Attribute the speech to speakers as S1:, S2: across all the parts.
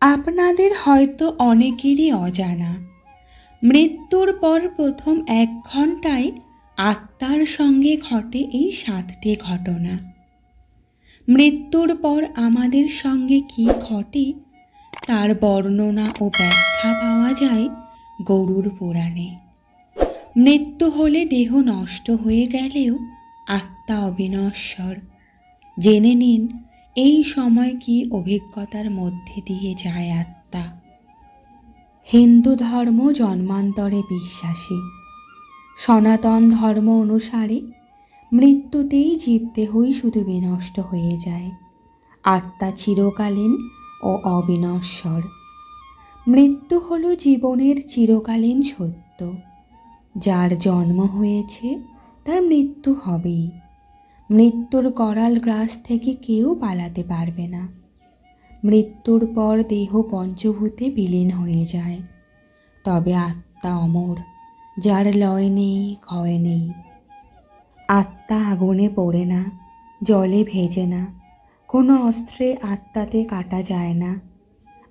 S1: আপনাদের হয়তো অনেকেরই অজানা, মৃত্যুর পর প্রথম 1 ঘন্টায় আত্মার সঙ্গে ঘটে এই 7টি ঘটনা। মৃত্যুর পর আমাদের সঙ্গে কি ঘটে তার বর্ণনা ও ব্যাখ্যা পাওয়া যায় গরুড় পুরাণে। মৃত্যু হলে দেহ নষ্ট হয়ে গেলেও আত্মা অবিনশ্বর। জেনে নিন এই সময় কি অভিজ্ঞতার মধ্যে দিয়ে যায় আত্মা। হিন্দু ধর্ম জন্মান্তরে বিশ্বাসী। সনাতন ধর্ম অনুসারে মৃত্যুতেই জীবদেহই শুধু বিনষ্ট হয়ে যায়, আত্মা চিরকালীন ও অবিনশ্বর। মৃত্যু হল জীবনের চিরকালীন সত্য। যার জন্ম হয়েছে তার মৃত্যু হবেই। মৃত্যুর করাল গ্রাস থেকে কেউ পালাতে পারবে না। মৃত্যুর পর দেহ পঞ্চভূতে বিলীন হয়ে যায়, তবে আত্মা অমর, যার লয় নেই, ক্ষয় নেই। আত্মা আগুনে পড়ে না, জলে ভেজে না, কোনো অস্ত্রে আত্মাতে কাটা যায় না।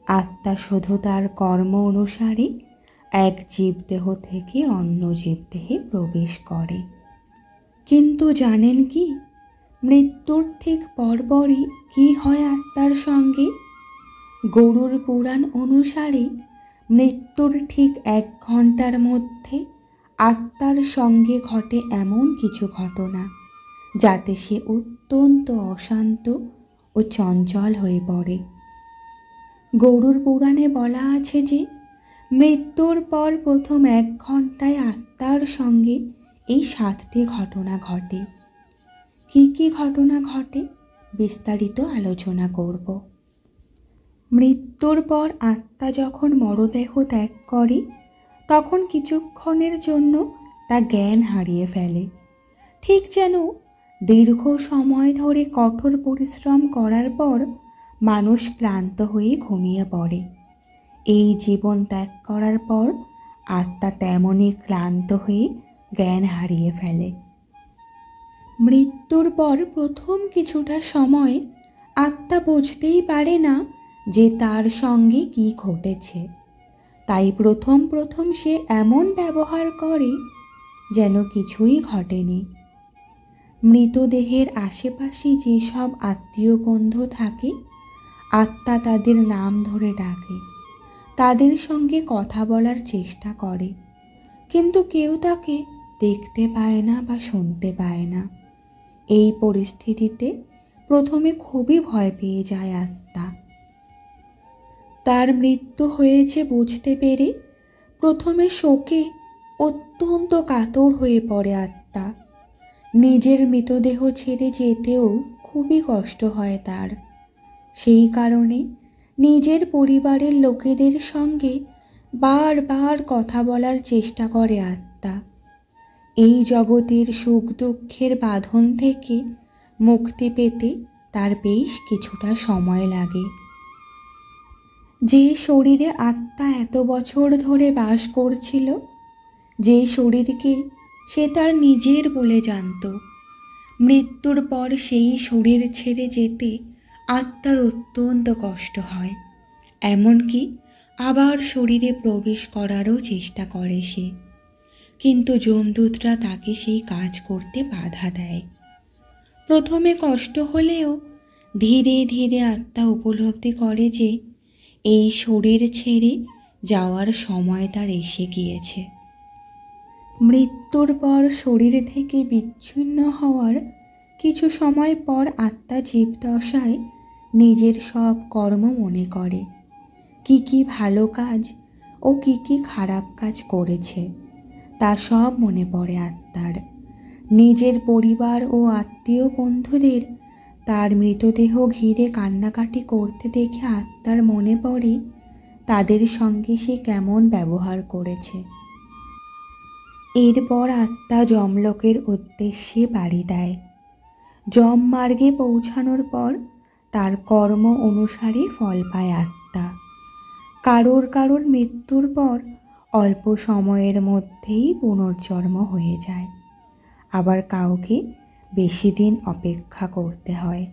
S1: আত্মা শুধু তার কর্ম অনুসারে এক জীবদেহ থেকে অন্য জীবদেহে প্রবেশ করে। কিন্তু জানেন কি, মৃত্যুর ঠিক পরপরই কি হয় আত্মার সঙ্গে? গরুড় পুরাণ অনুসারে মৃত্যুর ঠিক 1 ঘন্টার মধ্যে আত্মার সঙ্গে ঘটে এমন কিছু ঘটনা যাতে সে অত্যন্ত অশান্ত ও চঞ্চল হয়ে পড়ে। গরুড় পুরাণে বলা আছে যে মৃত্যুর পর প্রথম 1 ঘন্টায় আত্মার সঙ্গে এই 7টি ঘটনা ঘটে। কি কি ঘটনা ঘটে বিস্তারিত আলোচনা করব। মৃত্যুর পর আত্মা যখন মরদেহ ত্যাগ করে তখন কিছুক্ষণের জন্য তা জ্ঞান হারিয়ে ফেলে, ঠিক যেন দীর্ঘ সময় ধরে কঠোর পরিশ্রম করার পর মানুষ ক্লান্ত হয়ে ঘুমিয়ে পড়ে। এই জীবন ত্যাগ করার পর আত্মা তেমনই ক্লান্ত হয়ে জ্ঞান হারিয়ে ফেলে। মৃত্যুর পর প্রথম কিছুটা সময় আত্মা বুঝতেই পারে না যে তার সঙ্গে কি ঘটেছে, তাই প্রথম সে এমন ব্যবহার করে যেন কিছুই ঘটেনি। মৃতদেহের আশেপাশে যেসব আত্মীয় বন্ধু থাকে আত্মা তাদের নাম ধরে ডাকে, তাদের সঙ্গে কথা বলার চেষ্টা করে, কিন্তু কেউ তাকে দেখতে পায় না বা শুনতে পায় না। এই পরিস্থিতিতে প্রথমে খুবই ভয় পেয়ে যায় আত্মা। তার মৃত্যু হয়েছে বুঝতে পেরে প্রথমে শোকে অত্যন্ত কাতর হয়ে পড়ে আত্মা। নিজের মৃতদেহ ছেড়ে যেতেও খুবই কষ্ট হয় তার। সেই কারণে নিজের পরিবারের লোকেদের সঙ্গে বারবার কথা বলার চেষ্টা করে আত্মা। এই জগতের সুখ দুঃখের বাঁধন থেকে মুক্তি পেতে তার বেশ কিছুটা সময় লাগে। যে শরীরে আত্মা এত বছর ধরে বাস করছিল, যে শরীরকে সে তার নিজের বলে জানত, মৃত্যুর পর সেই শরীর ছেড়ে যেতে আত্মার অত্যন্ত কষ্ট হয়। এমনকি আবার শরীরে প্রবেশ করারও চেষ্টা করে সে, কিন্তু যমদূতরা তাকে সেই কাজ করতে বাধা দেয়। প্রথমে কষ্ট হলেও ধীরে ধীরে আত্মা উপলব্ধি করে যে এই শরীর ছেড়ে যাওয়ার সময় তার এসে গিয়েছে। মৃত্যুর পর শরীর থেকে বিচ্ছিন্ন হওয়ার কিছু সময় পর আত্মা জীবদশায় নিজের সব কর্ম মনে করে, কি কি ভালো কাজ ও কি কি খারাপ কাজ করেছে তা সব মনে পড়ে আত্মার। নিজের পরিবার ও আত্মীয় বন্ধুদের তার মৃতদেহ ঘিরে কান্নাকাটি করতে দেখে আত্মার মনে পড়ে তাদের সঙ্গে সে কেমন ব্যবহার করেছে। এরপর আত্মা যমলোকের উদ্দেশ্যে বাড়ি দেয়। যম মার্গে পৌঁছানোর পর তার কর্ম অনুসারে ফল পায় আত্মা। কারোর মৃত্যুর পর অল্প সময়ের মধ্যেই পুনর্জন্ম হয়ে যায়, আবার কাউকে বেশি দিন অপেক্ষা করতে হয়।